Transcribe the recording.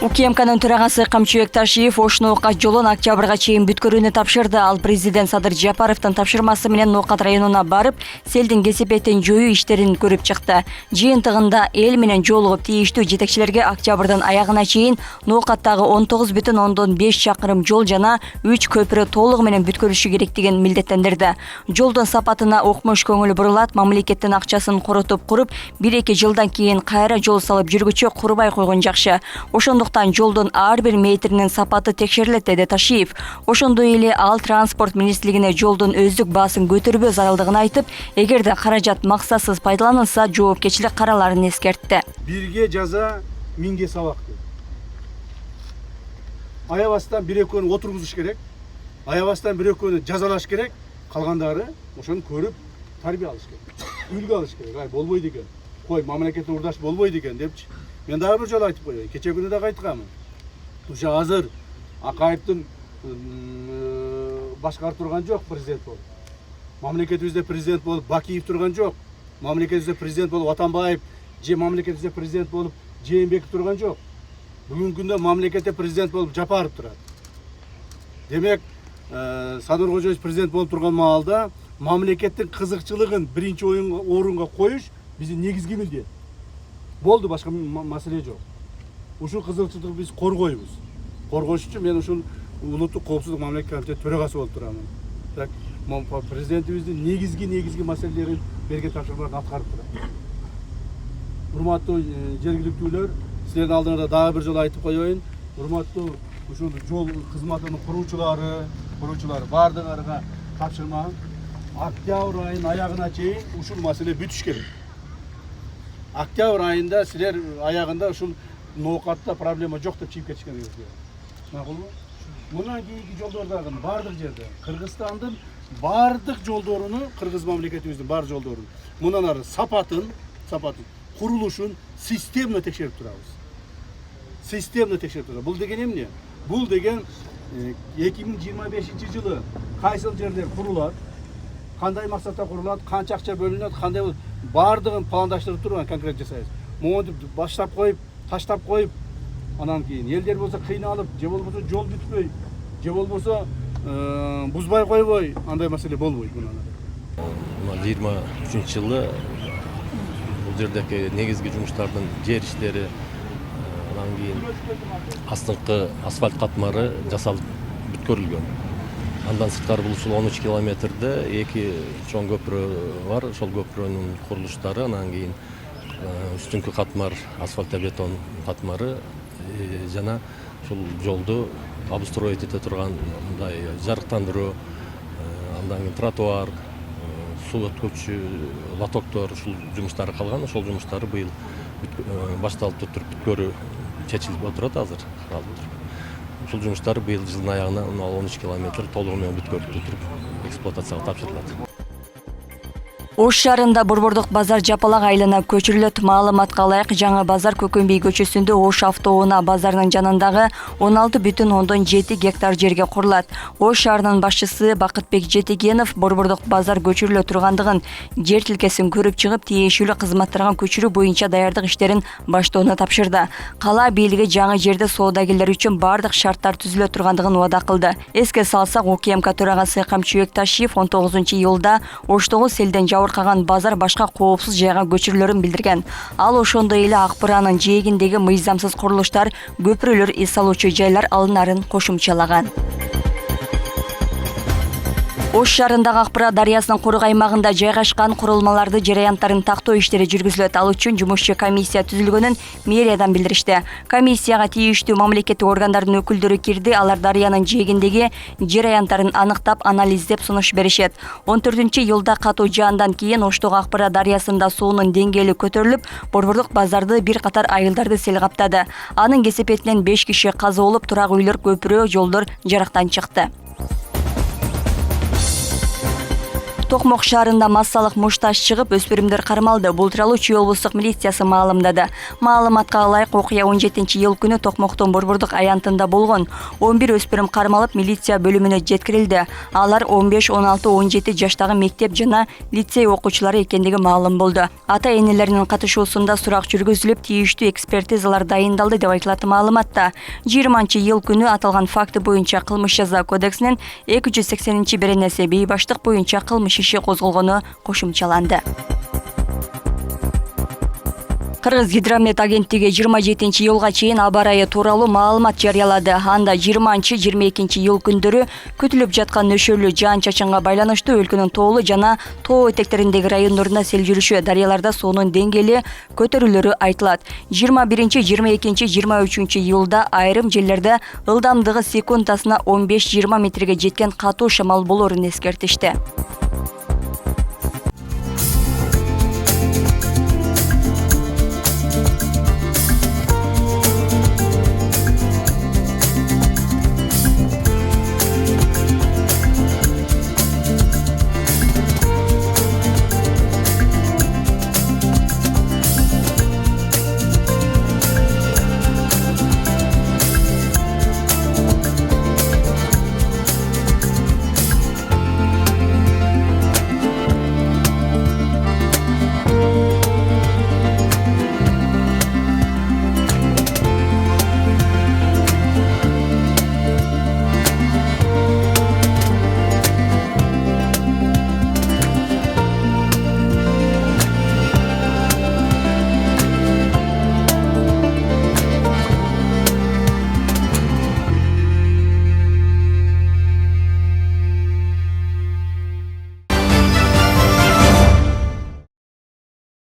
УКМКнын төрагасы Камчыбек Ташиев Ош Ноокат жолун октябрга чейин бүткөрүүнү тапшырды. Ал президент Садыр Жапаровдун тапшырмасы менен Ноокат районуна барып, селдин кесепетин жоюу иштерин көрүп чыкты. Жыйынтыгында эл менен жолугуп тийиштүү жетекчилерге октябрдын аягына чейин Ноокаттагы 19,5 чакырым жол жана 3 көпүрө толугу менен бүткөрүлүшү керектигин милдеттендирди. Жолдун сапатына окмуш көңүл бурулат, мамлекеттин акчасын коротуп куруп, 1-2 жылдан кийин кайра жол салып жүргүчү курбай койгон жакшы. Ошондуктан жолдун ар бир метринин сапаты текшерилет, деди Ташиев. Ошондой эле ал транспорт министрлигине жолдун өздүк баасын көтөрбөө зарылдыгын айтып, эгерде каражат максатсыз пайдаланылса, жоопкерчилик караларын эскертти. Бирге жаза, миңге сабак. Аябастан бир-экөөнү отургузуш керек. Аябастан бир-экөөнү жазалаш керек. Калгандары ошону көрүп тарбия алыш керек. Үлгү алыш керек. Ай болбойт экен. Кой, мамлекетке урдаш болбойт экен депчи. Мен дагы бир жолу айтып коеюн. Кече күнү да айтканмын. Ушу азыр Акаевдин башкарып турган жок президент болуп. Мамлекетибизде президент болуп Бакиев турган жок. Мамлекетибизде президент болуп Атамбаев же мамлекетибизде президент болуп Жээнбеков турган жок. Бүгүнкү күндө мамлекетте президент болуп Жапаров турат. Демек, Садыр Кожоевич президент болуп турган маалда мамлекеттин кызыкчылыгын биринчи орунга коюш биздин негизги милдет. Болду, башка маселе жок. Ушул кызыкчылыкты биз коргойбуз. Коргош үчүн мен ушул улуттук коопсуздук мамлекеттик комитети төрагасы болуп турамын. Так, президентибиздин негизги маселелерин берген тапшырмаларын аткарып турат. Урматтуу жергиликтүүлөр, силердин алдыңарда дагы бир жолу айтып коеюн. Урматтуу ушул жол кызматынын куруучулары бардыгарга тапшырма. Октябрь айынын аягына чейин ушул маселе бүтүш керек. Октябрь айында силер аягында ушул Ноокатта проблема жок деп чыгып кетишкениңиз керек. Макулбу? Мындан кийинки жолдордагы бардык жерде Кыргызстандын бардык жолдоруну, Кыргыз мамлекетибиздин бар жолдорун, мындан ары сапатын, курулушун системно текшерип турабыз. Системно текшерип турабыз. Бул деген эмне? Бул деген 2025-жылы кайсыл жерлер курулат, кандай максатта курулат, канча акча бөлүнөт, кандай бардыгын пландаштырып турган конкрет жасайбыз. Монтип баштап коюп, таштап коюп, анан кийин элдер болсо кыйналып, же болбосо жол бүтпөй, же болбосо бузбай койбой, андай маселе болбойт мындан. 23-жылы бул жердеги негизги жумуштардын жер иштери, анан кийин астыңкы асфальт катмары жасалып бүткөрүлгөн. Андан сырткары бул ушул 13 километрде 2 чоң көпүрө бар. Ошол көпүрөнүн курулуштары, анан кийин үстүнкү катмар асфальт бетон катмары жана ушул жолду обустроить эте турган мындай жарыктандыруу, андан кийин тротуар, суу өткөчү, лотоктор, ушул жумуштары калган. Ошол жумуштары быйыл башталып туруп бүткөрүү чечилип отурат азыр. Ушул жумуштар быйыл жылдын аягына 13 километр толугу менен бүткөрүлүп туруп эксплуатацияга тапшырылат. Ош шаарында Борбордук базар жапалак айланып көчүрүлөт. Маалыматка ылайык, жаңы базар Көкөнбей көчөсүндө Ош автоунаа базарынын жанындагы 16,7 гектар жерге курулат. Ош шаарынын башчысы Бакытбек Жетегенов Борбордук базар көчүрүлө тургандыгын, жер тилкесин көрүп чыгып, тиешелүү кызматтарга көчүрүү боюнча даярдык иштерин баштоону тапшырды. Кала бийлиги жаңы жерде соодагерлер үчүн бардык шарттар түзүлө тургандыгын убада кылды. Эске салсак, УКМК төрагасы Камчыбек Ташиев 19-июлда Оштогу селден жабыркаган базар башка коопсуз жайга көчүрүлөрүн билдирген. Ал ошондой эле Акпыранын жээгиндеги мыйзамсыз курулуштар, көпүрөлөр эс алуучу жайлар алынарын кошумчалаган. Ош шаарындагы Акпыра дарыясынын курuk аймагында жайгашкан курулмаларды жараянттарын тактоо иштери жүргүзүлөт. Ал үчүн жумушчу комиссия түзүлгөнүн мэриядан билдиришти. Комиссияга тийиштүү мамлекеттик органдардын өкүлдөрү кирди. Алар дарыянын жээгиндеги жараянттарын аныктап, анализдеп сунуш беришет. 14-июлда катуу жаандан кийин Оштогу Акпыра дарыясында суунун деңгээли көтөрүлүп, Борбордук базарды бир катар айылдарды сел каптады. Анын кесепетинен 5 киши каза болуп, турак үйлөр, көпүрө, жолдор жарыктан чыкты. Токмок шаарында массалык мушташ чыгып, өспүрүмдөр кармалды. Бул тууралуу Чүй облустук милициясы маалымдады. Маалыматка ылайык окуя 17-июл күнү Токмоктун Борбордук аянтында болгон. 11 өспүрүм кармалып, милиция бөлүмүнө жеткирилди. Алар 15, 16, 17 жаштагы мектеп жана лицей окуучулары экендиги маалым болду. Ата-энелеринин катышуусунда сурак жүргүзүлүп, тийиштүү экспертизалар дайындалды деп айтылат маалыматта. 20-июл күнү аталган факты боюнча кылмыш жаза кодексинин 280-беренеси бейбаштык боюнча кылмыш иши козголгону кошумчаланды. Кыргыз гидромет агенттиги 27-июлга чейин аба ырайы тууралуу маалымат жарыялады. Анда 20-22 күндөрү күтүлүп жаткан нөшөрлүү жаан-чачынга байланыштуу өлкөнүн тоолуу жана тоо этектериндеги райондорунда сел жүрүшү, дарыяларда суунун деңгээли көтөрүлөрү айтылат. 21, 22, 23 июлда айрым жерлерде ылдамдыгы секундасына 15-20 метрге жеткен катуу шамал болоорун эскертишти.